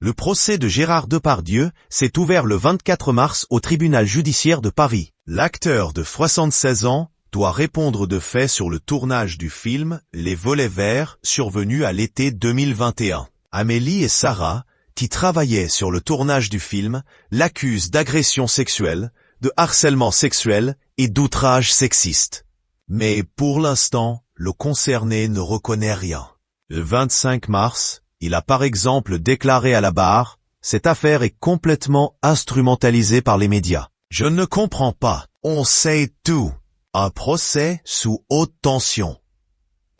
Le procès de Gérard Depardieu s'est ouvert le 24 mars au tribunal judiciaire de Paris. L'acteur de 76 ans doit répondre de faits sur le tournage du film Les Volets Verts survenu à l'été 2021. Amélie et Sarah, qui travaillaient sur le tournage du film, l'accusent d'agression sexuelle, de harcèlement sexuel et d'outrage sexiste. Mais pour l'instant, le concerné ne reconnaît rien. Le 25 mars, il a par exemple déclaré à la barre « Cette affaire est complètement instrumentalisée par les médias. Je ne comprends pas, on sait tout. Un procès sous haute tension.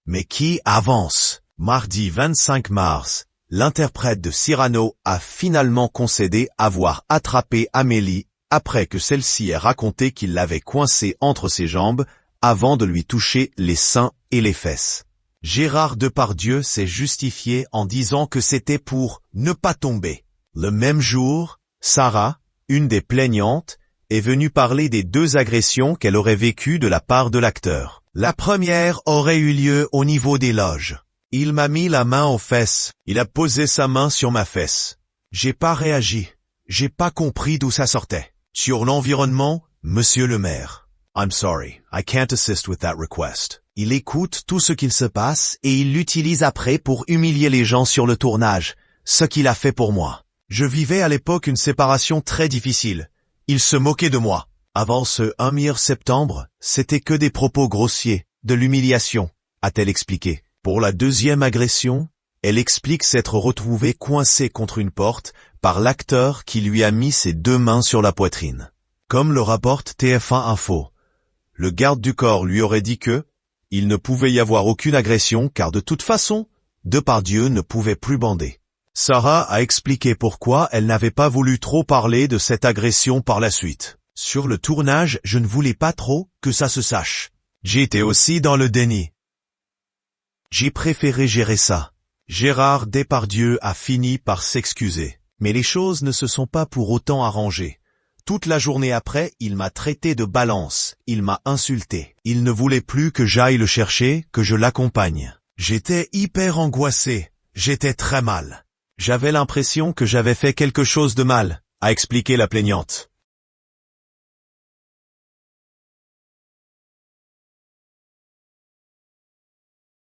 Mais qui avance ?» Mardi 25 mars, l'interprète de Cyrano a finalement concédé avoir attrapé Amélie après que celle-ci ait raconté qu'il l'avait coincée entre ses jambes avant de lui toucher les seins et les fesses. Gérard Depardieu s'est justifié en disant que c'était pour ne pas tomber. Le même jour, Sarah, une des plaignantes, est venue parler des 2 agressions qu'elle aurait vécues de la part de l'acteur. La première aurait eu lieu au niveau des loges. Il m'a mis la main aux fesses. Il a posé sa main sur ma fesse. J'ai pas réagi. J'ai pas compris d'où ça sortait. Sur l'environnement, monsieur le maire. I'm sorry, I can't assist with that request. Il écoute tout ce qu'il se passe et il l'utilise après pour humilier les gens sur le tournage, ce qu'il a fait pour moi. Je vivais à l'époque une séparation très difficile. Il se moquait de moi. Avant ce 1er septembre, c'était que des propos grossiers, de l'humiliation, a-t-elle expliqué. Pour la 2e agression, elle explique s'être retrouvée coincée contre une porte par l'acteur qui lui a mis ses 2 mains sur la poitrine. Comme le rapporte TF1 Info, le garde du corps lui aurait dit que il ne pouvait y avoir aucune agression car de toute façon, Depardieu ne pouvait plus bander. Sarah a expliqué pourquoi elle n'avait pas voulu trop parler de cette agression par la suite. Sur le tournage, je ne voulais pas trop que ça se sache. J'étais aussi dans le déni. J'ai préféré gérer ça. Gérard Depardieu a fini par s'excuser. Mais les choses ne se sont pas pour autant arrangées. Toute la journée après, il m'a traité de balance, il m'a insulté. Il ne voulait plus que j'aille le chercher, que je l'accompagne. J'étais hyper angoissé, j'étais très mal. J'avais l'impression que j'avais fait quelque chose de mal, a expliqué la plaignante.